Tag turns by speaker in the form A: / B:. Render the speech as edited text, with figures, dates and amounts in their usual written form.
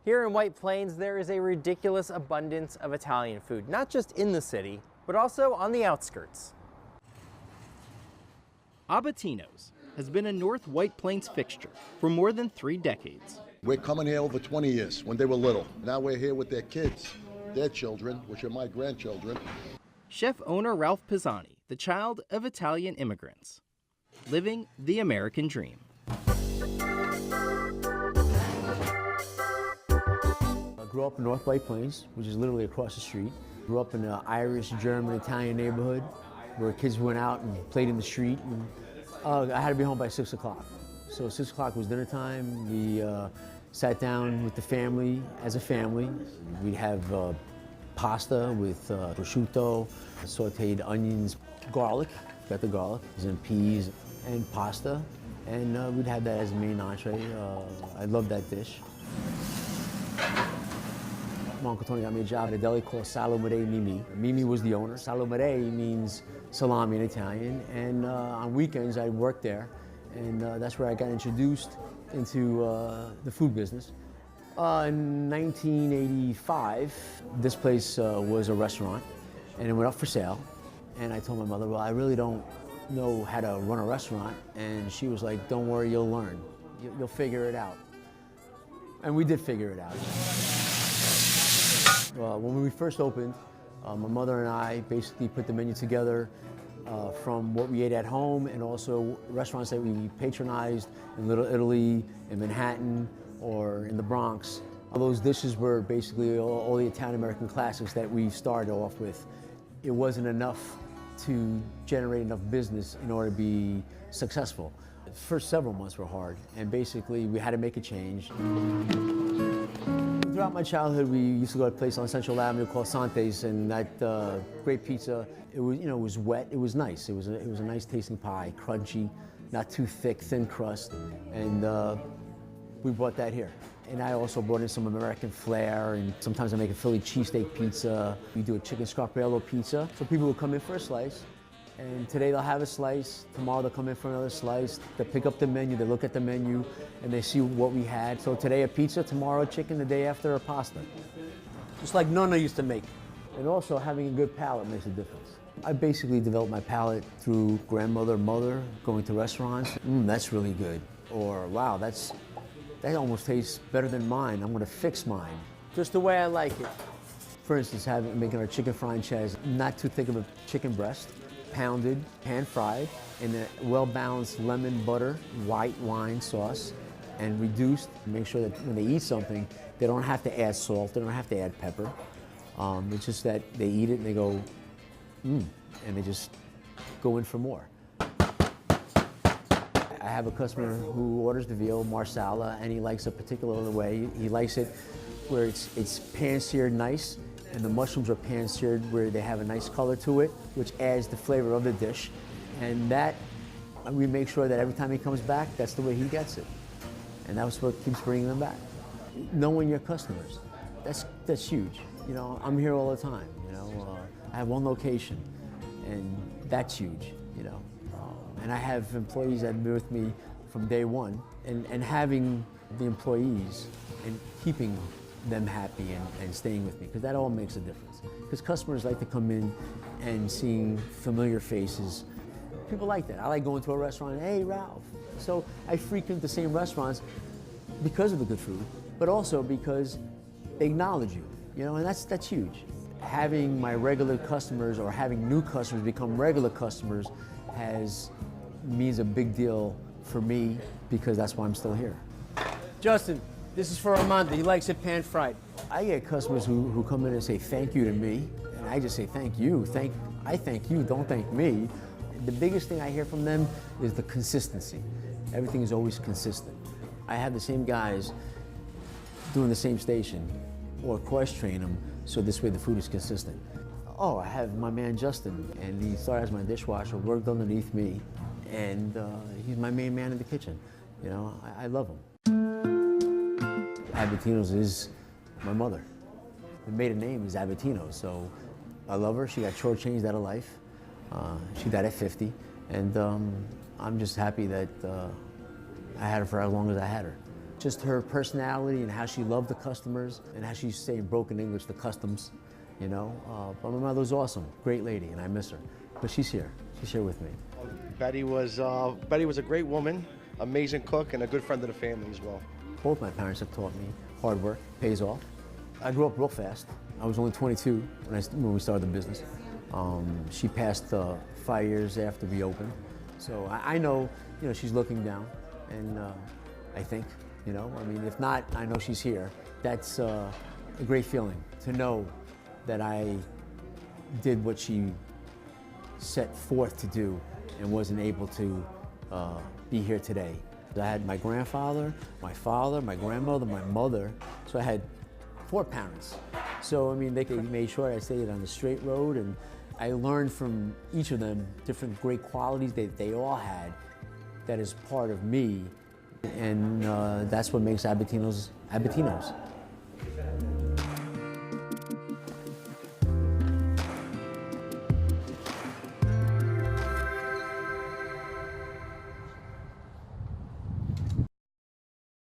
A: Here in White Plains, there is a ridiculous abundance of Italian food, not just in the city, but also on the outskirts. Abatinos has been a North White Plains fixture for more than 3 decades.
B: We're coming here over 20 years when they were little. Now we're here with their kids, their children, which are my grandchildren.
A: Chef owner Ralph Pisani, the child of Italian immigrants, living the American dream.
C: I grew up in North White Plains, which is literally across the street. Grew up in an Irish, German, Italian neighborhood where kids went out and played in the street. And, I had to be home by 6 o'clock. So 6 o'clock was dinner time. We sat down with the family as a family. We'd have pasta with prosciutto, sauteed onions, garlic, got the garlic, and peas, and pasta. And we'd have that as a main entree. I love that dish. My Uncle Tony got me a job at a deli called Salomere Mimi. Mimi was the owner. Salomere means salami in Italian, and on weekends I'd work there, and that's where I got introduced into the food business. In 1985, this place was a restaurant, and it went up for sale, and I told my mother, well, I really don't know how to run a restaurant, and she was like, don't worry, you'll learn. You'll figure it out. And we did figure it out. When we first opened, my mother and I basically put the menu together from what we ate at home and also restaurants that we patronized in Little Italy, in Manhattan, or in the Bronx. All those dishes were basically all the Italian-American classics that we started off with. It wasn't enough to generate enough business in order to be successful. The first several months were hard, and basically we had to make a change. Throughout my childhood, we used to go to a place on Central Avenue called Sante's, and that great pizza. It was, it was wet. It was nice. It was a nice tasting pie, crunchy, not too thick, thin crust, and we brought that here. And I also brought in some American flair, and sometimes I make a Philly cheesesteak pizza. We do a chicken scarpello pizza, so people will come in for a slice. And today they'll have a slice, tomorrow they'll come in for another slice, they pick up the menu, they look at the menu, and they see what we had. So today a pizza, tomorrow a chicken, the day after a pasta. Just like Nonna used to make. And also having a good palate makes a difference. I basically developed my palate through grandmother, mother, going to restaurants. That's really good. Or wow, that almost tastes better than mine, I'm gonna fix mine. Just the way I like it. For instance, making our chicken franchise, not too thick of a chicken breast, pounded, pan-fried, in a well-balanced lemon butter, white wine sauce, and reduced. Make sure that when they eat something, they don't have to add salt, they don't have to add pepper. It's just that they eat it and they go, and they just go in for more. I have a customer who orders the veal marsala, and he likes a particular way. He likes it where it's pan-seared nice, and the mushrooms are pan-seared where they have a nice color to it, which adds the flavor of the dish. And that, we make sure that every time he comes back, that's the way he gets it. And that's what keeps bringing them back. Knowing your customers, that's huge. You know, I'm here all the time, you know. I have one location, and that's huge, you know. And I have employees that have been with me from day one, and having the employees and keeping them happy and staying with me, because that all makes a difference. Because customers like to come in and seeing familiar faces. People like that. I like going to a restaurant, hey, Ralph. So I frequent the same restaurants because of the good food, but also because they acknowledge you know, and that's huge. Having my regular customers or having new customers become regular customers means a big deal for me, because that's why I'm still here. Justin, this is for Armando. He likes it pan-fried. I get customers who come in and say thank you to me, and I just say thank you. I thank you, don't thank me. The biggest thing I hear from them is the consistency. Everything is always consistent. I have the same guys doing the same station, or cross-train them, so this way the food is consistent. Oh, I have my man Justin, and he started as my dishwasher, worked underneath me, and he's my main man in the kitchen. You know, I love him. Abatinos is my mother. The maiden name is Abatinos, so I love her. She got shortchanged out of life. She died at 50, and I'm just happy that I had her for as long as I had her. just her personality and how she loved the customers and how she used to say in broken English, the customs, you know. But my mother was awesome, great lady, and I miss her. But she's here with me.
D: Betty was a great woman, amazing cook, and a good friend of the family as well.
C: Both my parents have taught me hard work pays off. I grew up real fast. I was only 22 when we started the business. She passed 5 years after we opened. So I know, you know, she's looking down, and I think, you know, I mean, if not, I know she's here. That's a great feeling to know that I did what she set forth to do and wasn't able to be here today. I had my grandfather, my father, my grandmother, my mother, so I had 4 parents. So, I mean, they made sure I stayed on the straight road, and I learned from each of them different great qualities that they all had that is part of me, and that's what makes Abatinos Abatinos.